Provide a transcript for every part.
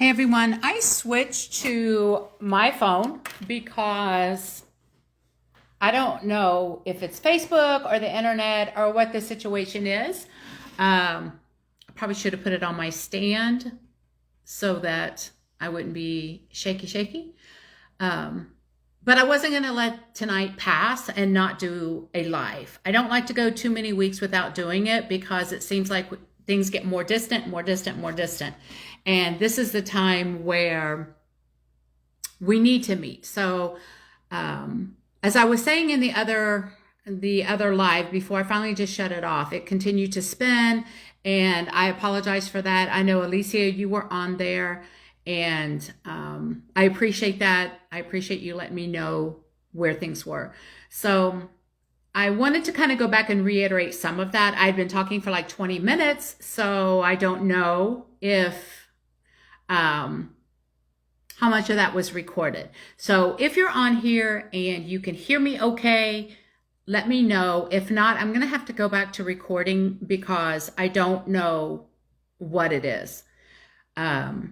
Hey everyone, I switched to my phone because I don't know if it's Facebook or the internet or what the situation is. I probably should have put it on my stand so that I wouldn't be shaky. But I wasn't going to let tonight pass and not do a live. I don't like to go too many weeks without doing it because it seems like things get more distant. And this is the time where we need to meet. So, as I was saying in the other live before I finally just shut it off, it continued to spin, and I apologize for that. I know Alicia, you were on there, and I appreciate that. I appreciate you letting me know where things were. So I wanted to kind of go back and reiterate some of that. I've been talking for like 20 minutes, so I don't know if how much of that was recorded. So if you're on here and you can hear me okay, let me know. If not, I'm going to have to go back to recording because I don't know what it is. Okay.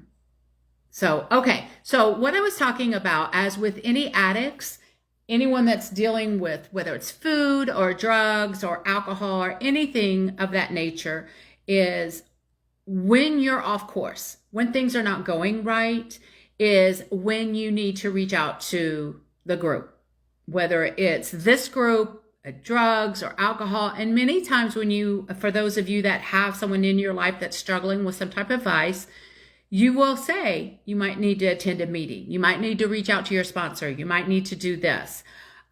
So what I was talking about, as with any addicts, anyone that's dealing with whether it's food or drugs or alcohol or anything of that nature, is when you're off course, when things are not going right, is when you need to reach out to the group, whether it's this group, drugs or alcohol. And many times for those of you that have someone in your life that's struggling with some type of vice, you will say you might need to attend a meeting. You might need to reach out to your sponsor. You might need to do this.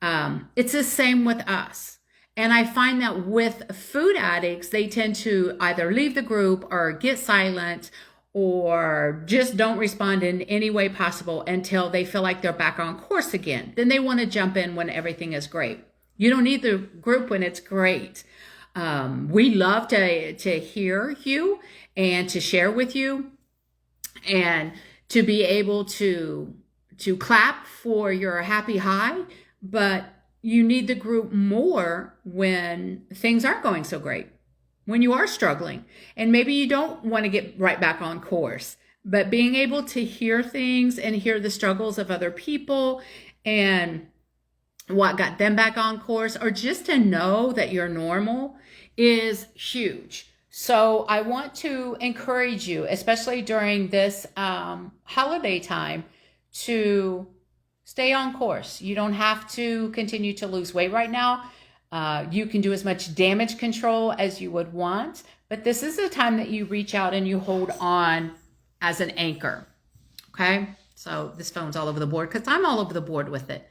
It's the same with us. And I find that with food addicts, they tend to either leave the group or get silent or just don't respond in any way possible until they feel like they're back on course again. Then they want to jump in when everything is great. You don't need the group when it's great. We love to hear you and to share with you and to be able to clap for your happy high, but you need the group more when things aren't going so great, when you are struggling, and maybe you don't want to get right back on course. But being able to hear things and hear the struggles of other people and what got them back on course, or just to know that you're normal, is huge. So I want to encourage you, especially during this holiday time, to stay on course. You don't have to continue to lose weight right now. You can do as much damage control as you would want, but this is a time that you reach out and you hold on as an anchor. Okay. So this phone's all over the board because I'm all over the board with it.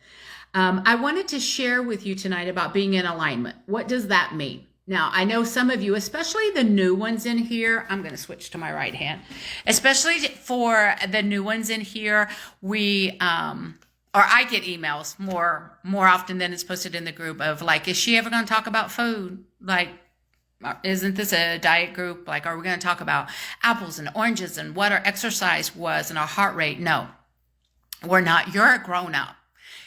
I wanted to share with you tonight about being in alignment. What does that mean? Now, I know some of you, especially the new ones in here, I'm going to switch to my right hand, especially for the new ones in here, I get emails more often than it's posted in the group of like, is she ever going to talk about food? Like, isn't this a diet group? Like, are we going to talk about apples and oranges and what our exercise was and our heart rate? No, we're not. You're a grown up.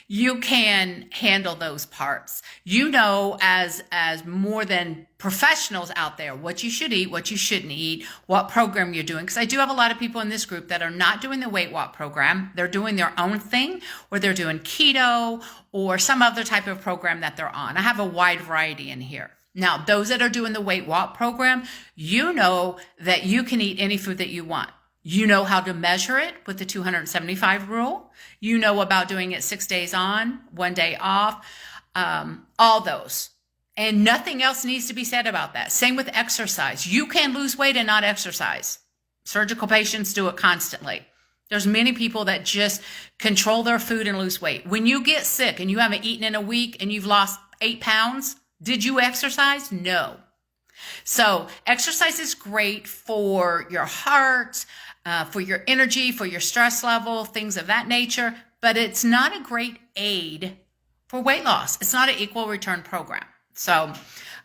You can handle those parts. You know, as more than professionals out there, what you should eat, what you shouldn't eat, what program you're doing. Because I do have a lot of people in this group that are not doing the Weight Walk program. They're doing their own thing, or they're doing keto or some other type of program that they're on. I have a wide variety in here. Now, those that are doing the Weight Walk program, you know that you can eat any food that you want. You know how to measure it with the 275 rule. You know about doing it 6 days on, 1 day off, all those. And nothing else needs to be said about that. Same with exercise. You can lose weight and not exercise. Surgical patients do it constantly. There's many people that just control their food and lose weight. When you get sick and you haven't eaten in a week and you've lost 8 pounds, did you exercise? No. So exercise is great for your heart, for your energy, for your stress level, things of that nature, but it's not a great aid for weight loss. It's not an equal return program. So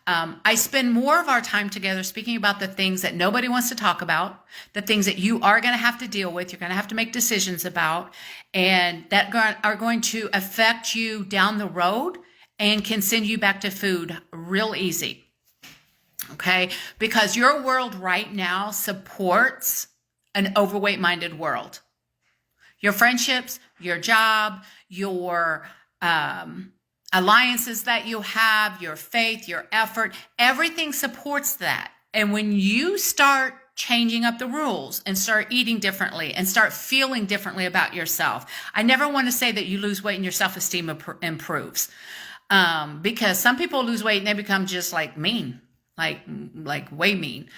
I spend more of our time together speaking about the things that nobody wants to talk about, the things that you are going to have to deal with, you're going to have to make decisions about, and that are going to affect you down the road and can send you back to food real easy. Okay? Because your world right now supports an overweight minded world. Your friendships, your job, your alliances that you have, your faith, your effort, everything supports that. And when you start changing up the rules and start eating differently and start feeling differently about yourself, I never want to say that you lose weight and your self-esteem improves. Because some people lose weight and they become just like mean, like way mean.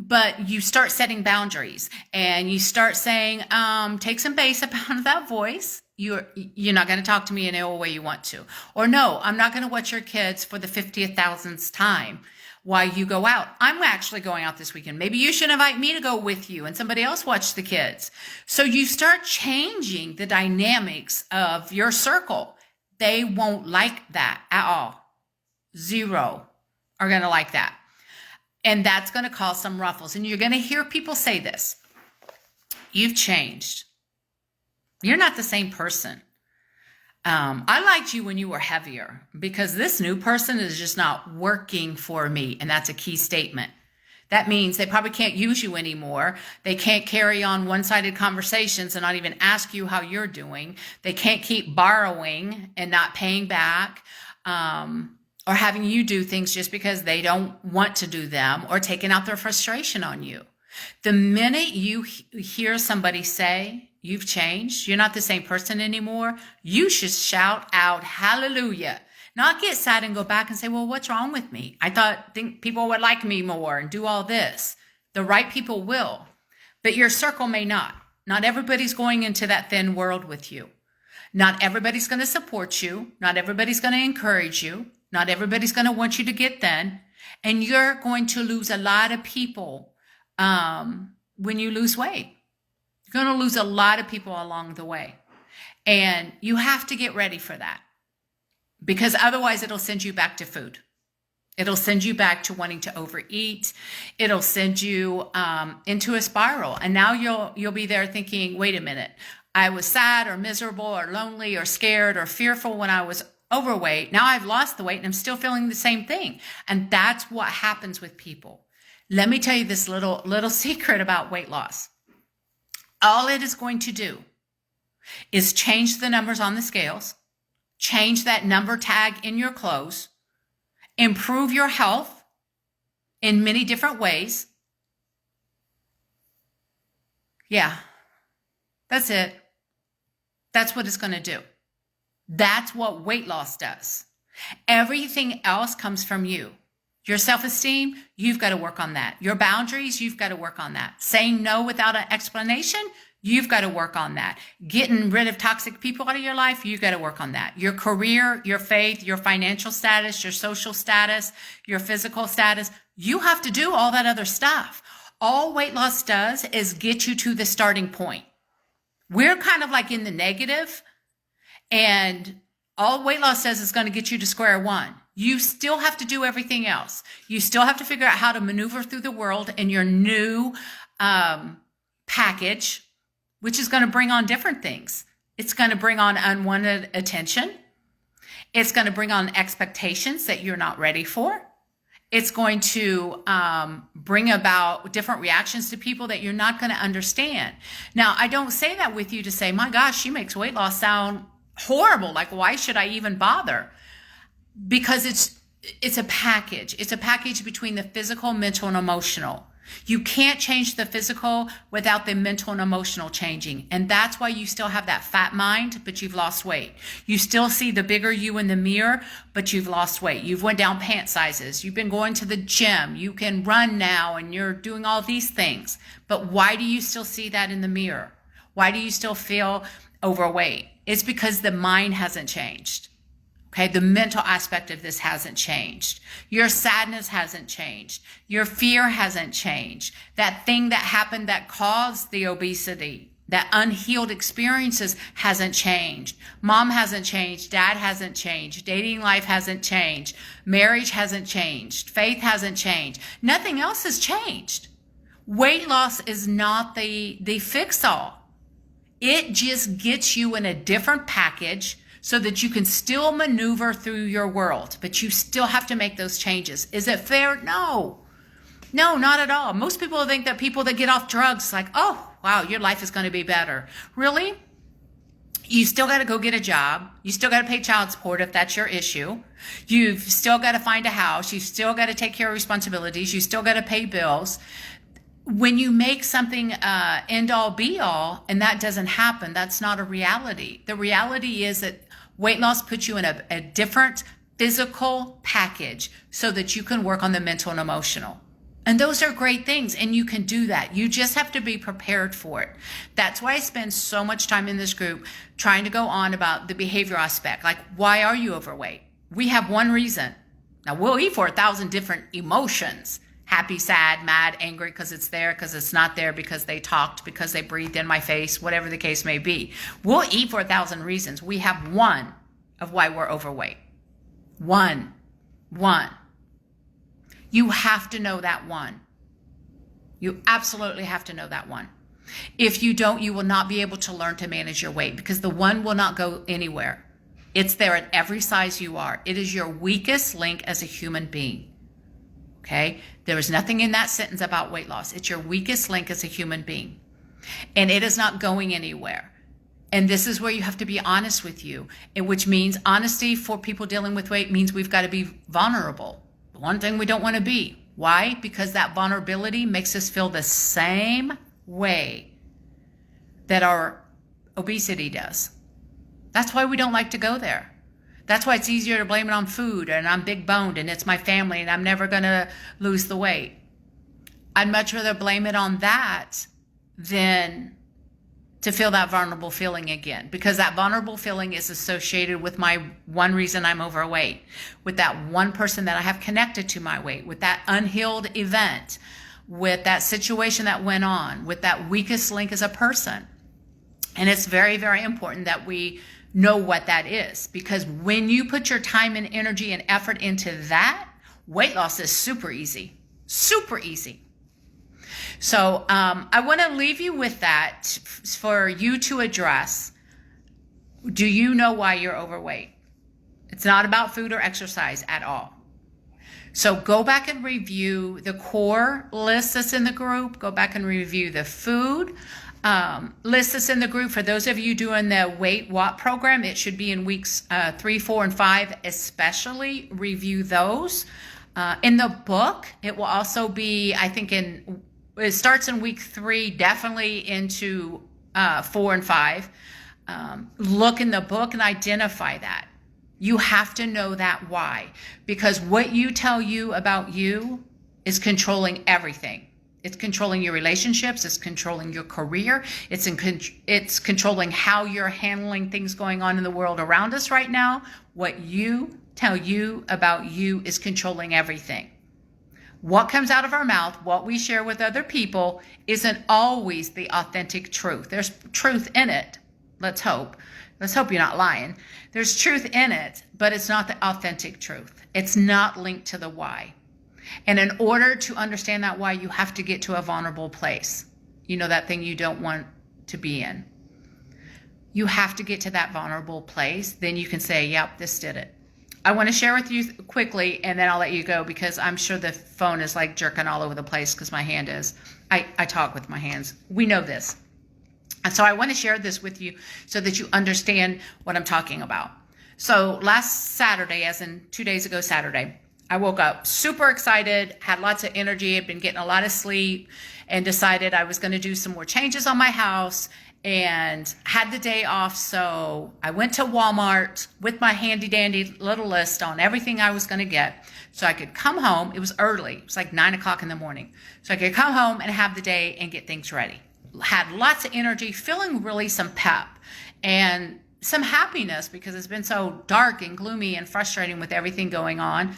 But you start setting boundaries and you start saying, take some bass up out of that voice. You're not going to talk to me in any way you want to. Or no, I'm not going to watch your kids for the 50th thousandth time while you go out. I'm actually going out this weekend. Maybe you should invite me to go with you and somebody else watch the kids. So you start changing the dynamics of your circle. They won't like that at all. Zero are going to like that. And that's going to cause some ruffles. And you're going to hear people say this. You've changed. You're not the same person. I liked you when you were heavier because this new person is just not working for me. And that's a key statement. That means they probably can't use you anymore. They can't carry on one-sided conversations and not even ask you how you're doing. They can't keep borrowing and not paying back, or having you do things just because they don't want to do them, or taking out their frustration on you. The minute you hear somebody say, you've changed, you're not the same person anymore, you should shout out, hallelujah. Not get sad and go back and say, well, what's wrong with me? Think people would like me more and do all this. The right people will, but your circle may not. Not everybody's going into that thin world with you. Not everybody's going to support you. Not everybody's going to encourage you. Not everybody's going to want you to get thin. And you're going to lose a lot of people when you lose weight. You're going to lose a lot of people along the way. And you have to get ready for that. Because otherwise it'll send you back to food. It'll send you back to wanting to overeat. It'll send you into a spiral. And now you'll be there thinking, wait a minute, I was sad or miserable or lonely or scared or fearful when I was overweight. Now I've lost the weight and I'm still feeling the same thing. And that's what happens with people. Let me tell you this little secret about weight loss. All it is going to do is change the numbers on the scales, change that number tag in your clothes, improve your health in many different ways. Yeah, that's it. That's what it's going to do. That's what weight loss does. Everything else comes from you. Your self-esteem, you've got to work on that. Your boundaries, you've got to work on that. Saying no without an explanation, you've got to work on that. Getting rid of toxic people out of your life, you've got to work on that. Your career, your faith, your financial status, your social status, your physical status, you have to do all that other stuff. All weight loss does is get you to the starting point. We're kind of like in the negative, and all weight loss says is going to get you to square one. You still have to do everything else. You still have to figure out how to maneuver through the world in your new package, which is going to bring on different things. It's going to bring on unwanted attention. It's going to bring on expectations that you're not ready for. It's going to bring about different reactions to people that you're not going to understand. Now, I don't say that with you to say, my gosh, she makes weight loss sound horrible. Like, why should I even bother? Because it's a package. It's a package between the physical, mental, and emotional. You can't change the physical without the mental and emotional changing. And that's why you still have that fat mind, but you've lost weight. You still see the bigger you in the mirror, but you've lost weight. You've went down pant sizes. You've been going to the gym. You can run now and you're doing all these things. But why do you still see that in the mirror? Why do you still feel overweight? It's because the mind hasn't changed. Okay, the mental aspect of this hasn't changed. Your sadness hasn't changed. Your fear hasn't changed. That thing that happened that caused the obesity, that unhealed experiences hasn't changed. Mom hasn't changed. Dad hasn't changed. Dating life hasn't changed. Marriage hasn't changed. Faith hasn't changed. Nothing else has changed. Weight loss is not the fix-all. It just gets you in a different package so that you can still maneuver through your world, but you still have to make those changes. Is it fair? No. No, not at all. Most people think that people that get off drugs, like, oh, wow, your life is going to be better. Really? You still got to go get a job. You still got to pay child support if that's your issue. You've still got to find a house. You still got to take care of responsibilities. You still got to pay bills. When you make something end all be all and that doesn't happen, that's not a reality. The reality is that weight loss puts you in a different physical package so that you can work on the mental and emotional. And those are great things, and you can do that. You just have to be prepared for it. That's why I spend so much time in this group trying to go on about the behavior aspect. Like, why are you overweight? We have one reason. Now, we'll eat for 1,000 different emotions. Happy, sad, mad, angry because it's there, because it's not there, because they talked, because they breathed in my face, whatever the case may be. We'll eat for 1,000 reasons. We have one of why we're overweight. One. You have to know that one. You absolutely have to know that one. If you don't, you will not be able to learn to manage your weight because the one will not go anywhere. It's there at every size you are. It is your weakest link as a human being. Okay? There is nothing in that sentence about weight loss. It's your weakest link as a human being. And it is not going anywhere. And this is where you have to be honest with you, which means honesty for people dealing with weight means we've got to be vulnerable. One thing we don't want to be. Why? Because that vulnerability makes us feel the same way that our obesity does. That's why we don't like to go there. That's why it's easier to blame it on food and I'm big boned and it's my family and I'm never going to lose the weight. I'd much rather blame it on that than to feel that vulnerable feeling again, because that vulnerable feeling is associated with my one reason I'm overweight, with that one person that I have connected to my weight, with that unhealed event, with that situation that went on, with that weakest link as a person. And it's very, very important that we know what that is, because when you put your time and energy and effort into that, weight loss is super easy, super easy. So I want to leave you with that for you to address. Do you know why you're overweight? It's not about food or exercise at all. So go back and review the core list that's in the group. Go back and review the food list that's in the group. For those of you doing the Weight What program, it should be in weeks 3, 4, and 5 especially. Review those. In the book, it will also be, I think, it starts in week 3, definitely into 4 and 5. Look in the book and identify that. You have to know that why. Because what you tell you about you is controlling everything. It's controlling your relationships. It's controlling your career. It's controlling how you're handling things going on in the world around us right now. What you tell you about you is controlling everything. What comes out of our mouth, what we share with other people, isn't always the authentic truth. There's truth in it. Let's hope. Let's hope you're not lying. There's truth in it, but it's not the authentic truth. It's not linked to the why. And in order to understand that why, you have to get to a vulnerable place. You know, that thing you don't want to be in. You have to get to that vulnerable place. Then you can say, yep, this did it. I want to share with you quickly, and then I'll let you go because I'm sure the phone is like jerking all over the place because my hand is. I talk with my hands. We know this. And so I want to share this with you so that you understand what I'm talking about. So last Saturday, as in 2 days ago Saturday, I woke up super excited, had lots of energy, had been getting a lot of sleep, and decided I was going to do some more changes on my house and had the day off. So I went to Walmart with my handy dandy little list on everything I was going to get so I could come home. It was early. It was like 9 o'clock in the morning. So I could come home and have the day and get things ready. Had lots of energy, feeling really some pep and some happiness because it's been so dark and gloomy and frustrating with everything going on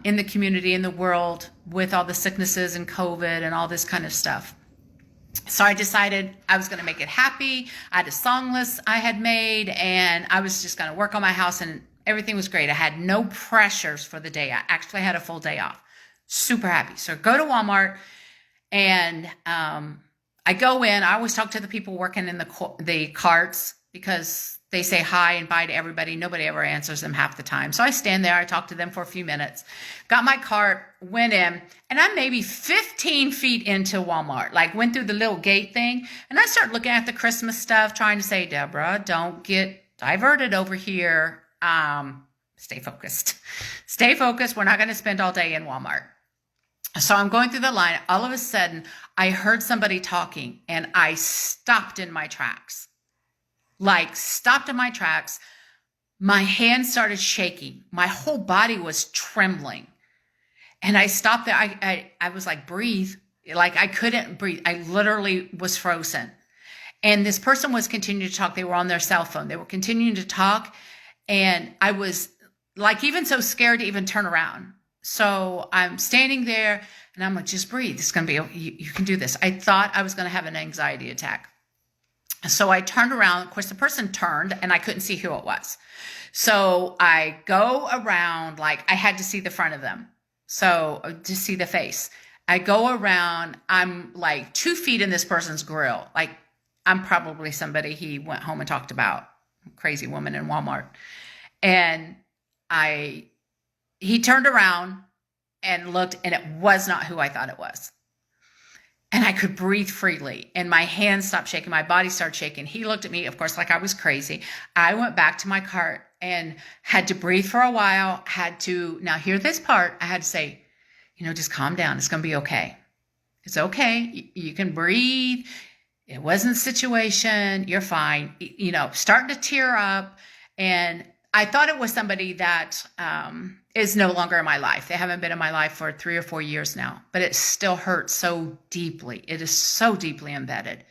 in the community, in the world, with all the sicknesses and COVID and all this kind of stuff. So I decided I was going to make it happy. I had a song list I had made, and I was just going to work on my house, and everything was great. I had no pressures for the day. I actually had a full day off. Super happy. So I go to Walmart, and I go in. I always talk to the people working in the carts because They say hi and bye to everybody. Nobody ever answers them half the time. So I stand there. I talk to them for a few minutes, got my cart, went in, and I'm maybe 15 feet into Walmart, like went through the little gate thing. And I start looking at the Christmas stuff, trying to say, Deborah, don't get diverted over here. Stay focused. Stay focused. We're not going to spend all day in Walmart. So I'm going through the line. All of a sudden, I heard somebody talking, and I stopped in my tracks. Like stopped in my tracks. My hands started shaking. My whole body was trembling. And I stopped there. I was like, breathe. Like I couldn't breathe. I literally was frozen. And this person was continuing to talk. They were on their cell phone. They were continuing to talk. And I was like, even so scared to even turn around. So I'm standing there and I'm like, just breathe. It's going to be, you can do this. I thought I was going to have an anxiety attack. So I turned around. Of course, the person turned and I couldn't see who it was. So I go around, like I had to see the front of them. So to see the face, I go around. I'm like 2 feet in this person's grill. Like I'm probably somebody he went home and talked about, crazy woman in Walmart. And he turned around and looked, and it was not who I thought it was. And I could breathe freely, and my hands stopped shaking. My body started shaking. He looked at me, of course, like I was crazy. I went back to my cart and had to breathe for a while, now hear this part, I had to say, just calm down. It's going to be okay. It's okay. You can breathe. It wasn't a situation. You're fine. Starting to tear up. And I thought it was somebody that is no longer in my life. They haven't been in my life for 3 or 4 years now, but it still hurts so deeply. It is so deeply embedded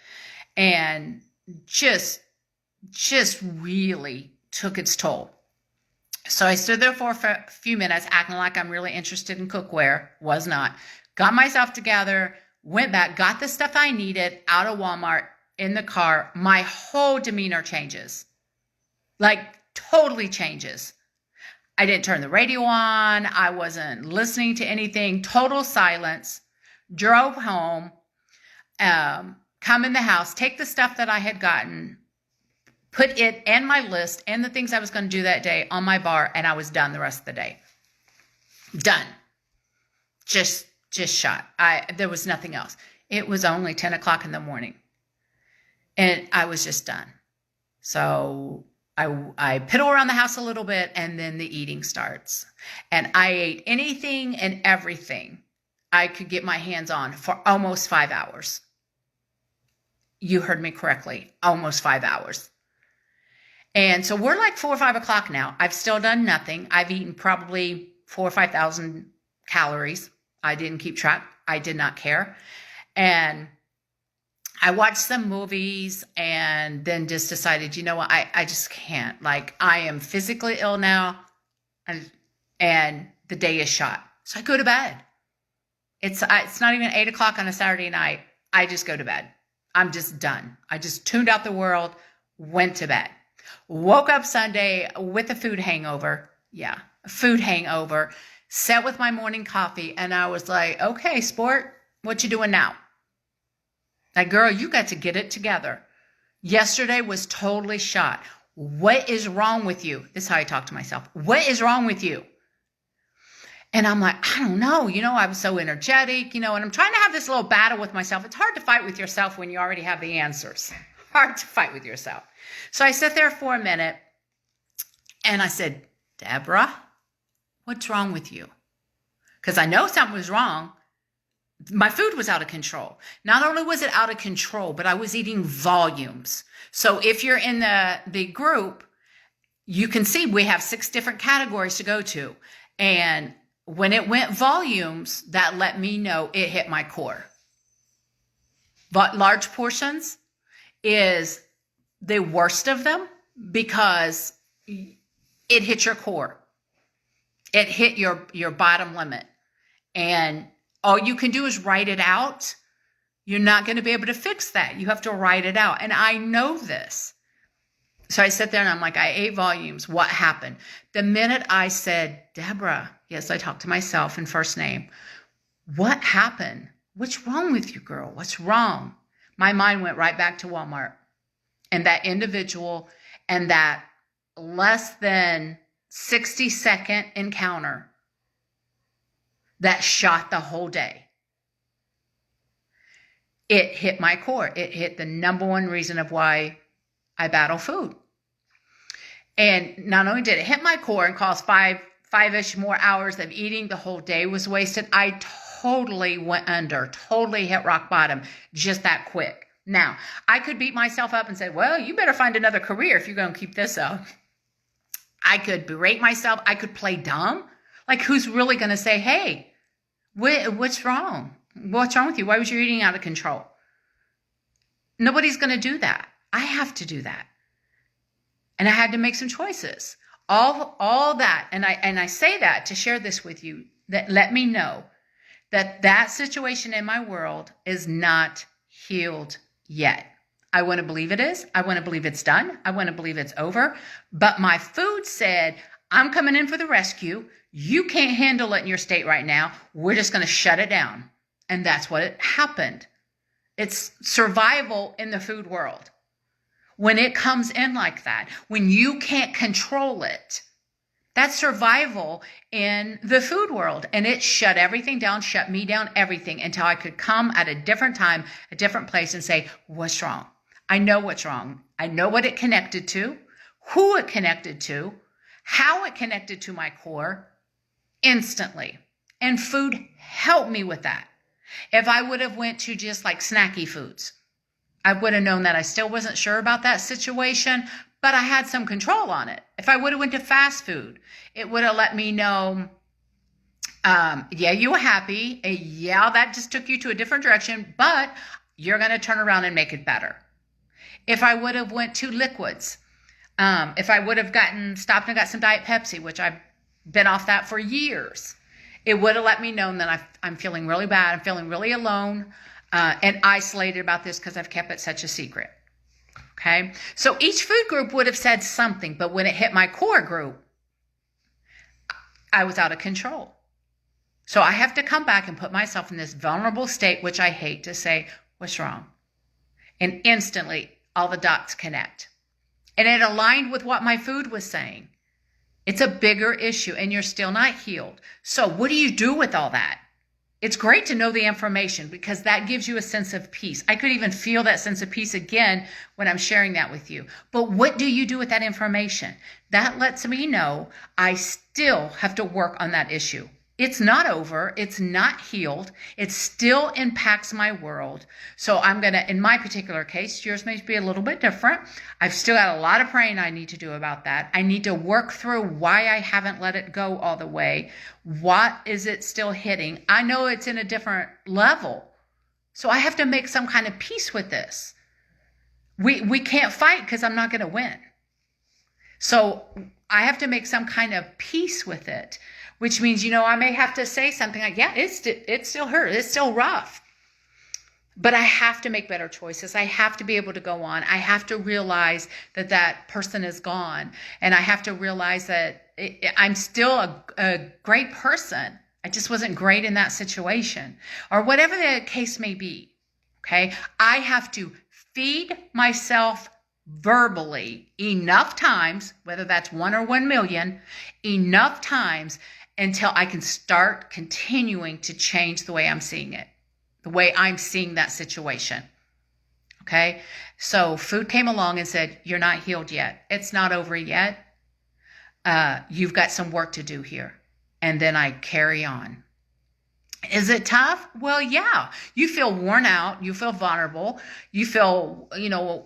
and just really took its toll. So I stood there for a few minutes acting like I'm really interested in cookware. Was not. Got myself together, went back, got the stuff I needed out of Walmart in the car. My whole demeanor changes. Like totally changes. I didn't turn the radio on. I wasn't listening to anything. Total silence. Drove home. Come in the house. Take the stuff that I had gotten. Put it and my list and the things I was going to do that day on my bar. And I was done the rest of the day. Done. Just shot. There was nothing else. It was only 10 o'clock in the morning. And I was just done. So I piddle around the house a little bit, and then the eating starts. And I ate anything and everything I could get my hands on for almost 5 hours. You heard me correctly, almost 5 hours. And so we're like 4 or 5 o'clock now. I've still done nothing. I've eaten probably 4,000 or 5,000 calories. I didn't keep track. I did not care. And I watched some movies and then just decided, you know what, I just can't. Like, I am physically ill now, and the day is shot. So I go to bed. It's not even 8 o'clock on a Saturday night. I just go to bed. I'm just done. I just tuned out the world, went to bed. Woke up Sunday with a food hangover. Yeah, a food hangover. Sat with my morning coffee, and I was like, okay, sport, what you doing now? Like, girl, you got to get it together. Yesterday was totally shot. What is wrong with you? This is how I talk to myself. What is wrong with you? And I'm like, I don't know. I was so energetic, and I'm trying to have this little battle with myself. It's hard to fight with yourself when you already have the answers. Hard to fight with yourself. So I sat there for a minute, and I said, Deborah, what's wrong with you? Because I know something was wrong. My food was out of control. Not only was it out of control, but I was eating volumes. So if you're in the group, you can see we have 6 different categories to go to. And when it went volumes, that let me know it hit my core. But large portions is the worst of them because it hit your core. It hit your bottom limit. And all you can do is write it out. You're not going to be able to fix that. You have to write it out. And I know this. So I sit there and I'm like, I ate volumes. What happened? The minute I said, Deborah, yes, I talked to myself in first name. What happened? What's wrong with you, girl? What's wrong? My mind went right back to Walmart and that individual And that less than 60-second encounter that shot the whole day, it hit my core. It hit the number one reason of why I battle food. And not only did it hit my core and cause five-ish more hours of eating, the whole day was wasted. I totally went under, totally hit rock bottom just that quick. Now, I could beat myself up and say, well, you better find another career if you're going to keep this up. I could berate myself. I could play dumb. Like, who's really going to say, hey, what's wrong? What's wrong with you? Why was your eating out of control? Nobody's going to do that. I have to do that. And I had to make some choices. All that. And I say that to share this with you, that let me know that situation in my world is not healed yet. I want to believe it is. I want to believe it's done. I want to believe it's over. But my food said, I'm coming in for the rescue. You can't handle it in your state right now. We're just going to shut it down. And that's what happened. It's survival in the food world. When it comes in like that, when you can't control it, that's survival in the food world. And it shut everything down, shut me down, everything, until I could come at a different time, a different place and say, what's wrong? I know what's wrong. I know what it connected to, who it connected to, how it connected to my core instantly. And food helped me with that. If I would have went to just like snacky foods, I would have known that I still wasn't sure about that situation, but I had some control on it. If I would have went to fast food, it would have let me know, yeah, you were happy. Yeah, that just took you to a different direction, but you're going to turn around and make it better. If I would have went to liquids, if I would have stopped and got some Diet Pepsi, which I've been off that for years, it would have let me know that I'm feeling really bad. I'm feeling really alone and isolated about this because I've kept it such a secret. Okay. So each food group would have said something, but when it hit my core group, I was out of control. So I have to come back and put myself in this vulnerable state, which I hate, to say, what's wrong? And instantly all the dots connect. And it aligned with what my food was saying. It's a bigger issue and you're still not healed. So what do you do with all that? It's great to know the information because that gives you a sense of peace. I could even feel that sense of peace again when I'm sharing that with you. But what do you do with that information? That lets me know I still have to work on that issue. It's not over. It's not healed. It still impacts my world. So I'm going to, in my particular case, yours may be a little bit different. I've still got a lot of praying I need to do about that. I need to work through why I haven't let it go all the way. What is it still hitting? I know it's in a different level. So I have to make some kind of peace with this. We can't fight because I'm not going to win. So I have to make some kind of peace with it, which means, I may have to say something like, yeah, it still hurts. It's still rough. But I have to make better choices. I have to be able to go on. I have to realize that person is gone. And I have to realize that I'm still a great person. I just wasn't great in that situation. Or whatever the case may be. Okay? I have to feed myself verbally enough times, whether that's 1 or 1 million, enough times until I can start continuing to change the way I'm seeing it, the way I'm seeing that situation. Okay? So food came along and said, you're not healed yet. It's not over yet. You've got some work to do here. And then I carry on. Is it tough? Well, yeah. You feel worn out. You feel vulnerable. You feel,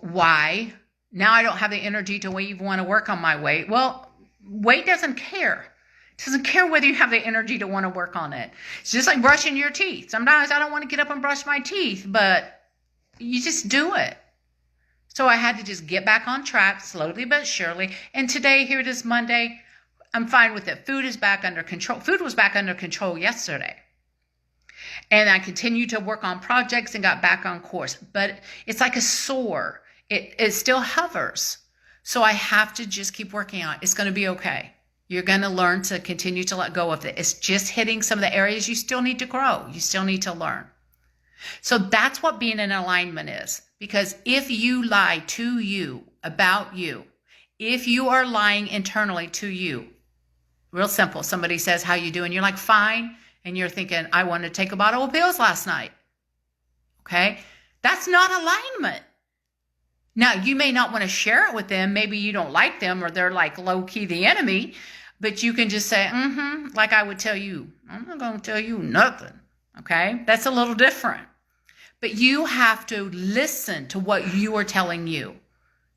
why? Now I don't have the energy to even want to work on my weight. Well, weight doesn't care. It doesn't care whether you have the energy to want to work on it. It's just like brushing your teeth. Sometimes I don't want to get up and brush my teeth, but you just do it. So I had to just get back on track slowly but surely. And today, here it is Monday. I'm fine with it. Food is back under control. Food was back under control yesterday. And I continued to work on projects and got back on course. But it's like a sore. It still hovers. So I have to just keep working on it. It's going to be okay. You're going to learn to continue to let go of it. It's just hitting some of the areas you still need to grow. You still need to learn. So that's what being in alignment is. Because if you lie to you about you, If you are lying internally to you, real simple. Somebody says, how you doing? You're like, fine. And you're thinking, I wanted to take a bottle of pills last night. Okay. That's not alignment. Now, you may not want to share it with them. Maybe you don't like them or they're like low key the enemy, but you can just say, like I would tell you, I'm not going to tell you nothing. Okay. That's a little different, but you have to listen to what you are telling you.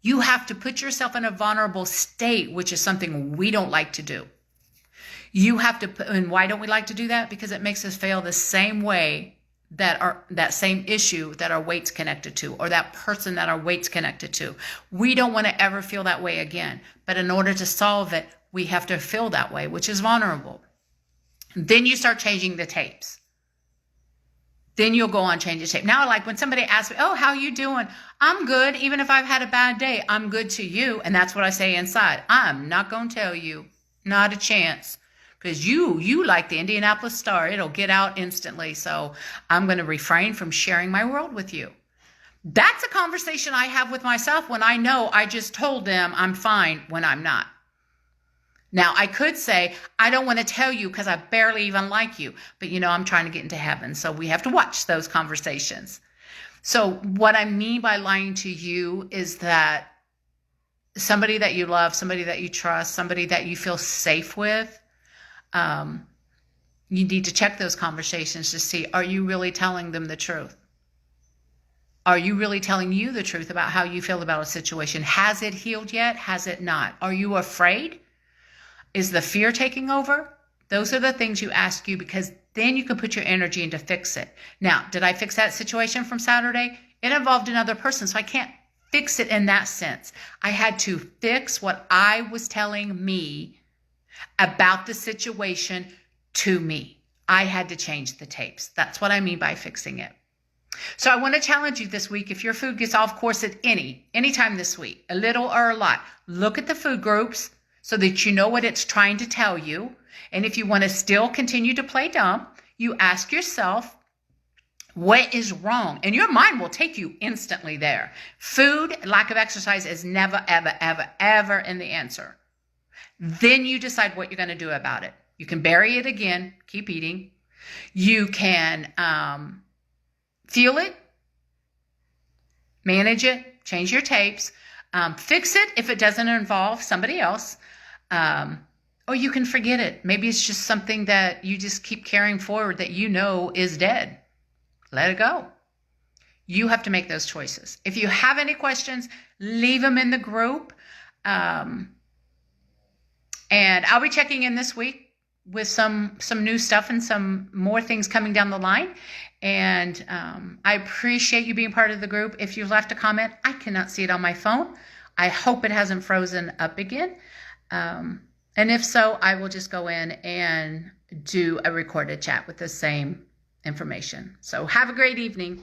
You have to put yourself in a vulnerable state, which is something we don't like to do. You have to, and why don't we like to do that? Because it makes us feel the same way that same issue that our weight's connected to, or that person that our weight's connected to. We don't want to ever feel that way again. But in order to solve it, we have to feel that way, which is vulnerable. Then you start changing the tapes. Then you'll go on change the tape. Now, like when somebody asks me, oh, how you doing? I'm good. Even if I've had a bad day, I'm good to you. And that's what I say inside. I'm not going to tell you. Not a chance. Because you like the Indianapolis Star, it'll get out instantly. So I'm going to refrain from sharing my world with you. That's a conversation I have with myself when I know I just told them I'm fine when I'm not. Now, I could say, I don't want to tell you because I barely even like you. But, I'm trying to get into heaven. So we have to watch those conversations. So what I mean by lying to you is that somebody that you love, somebody that you trust, somebody that you feel safe with, you need to check those conversations to see, are you really telling them the truth? Are you really telling you the truth about how you feel about a situation? Has it healed yet? Has it not? Are you afraid? Is the fear taking over? Those are the things you ask you, because then you can put your energy into fix it. Now, did I fix that situation from Saturday? It involved another person, so I can't fix it in that sense. I had to fix what I was telling me about the situation to me. I had to change the tapes. That's what I mean by fixing it. So I want to challenge you this week. If your food gets off course at anytime this week, a little or a lot, look at the food groups so that you know what it's trying to tell you. And if you want to still continue to play dumb, you ask yourself, what is wrong? And your mind will take you instantly there. Food, lack of exercise is never, ever, ever, ever in the answer. Then you decide what you're going to do about it. You can bury it again, keep eating. You can feel it, manage it, change your tapes, fix it if it doesn't involve somebody else, or you can forget it. Maybe it's just something that you just keep carrying forward that is dead. Let it go. You have to make those choices. If you have any questions, leave them in the group. And I'll be checking in this week with some new stuff and some more things coming down the line. And I appreciate you being part of the group. If you've left a comment, I cannot see it on my phone. I hope it hasn't frozen up again. And if so, I will just go in and do a recorded chat with the same information. So have a great evening.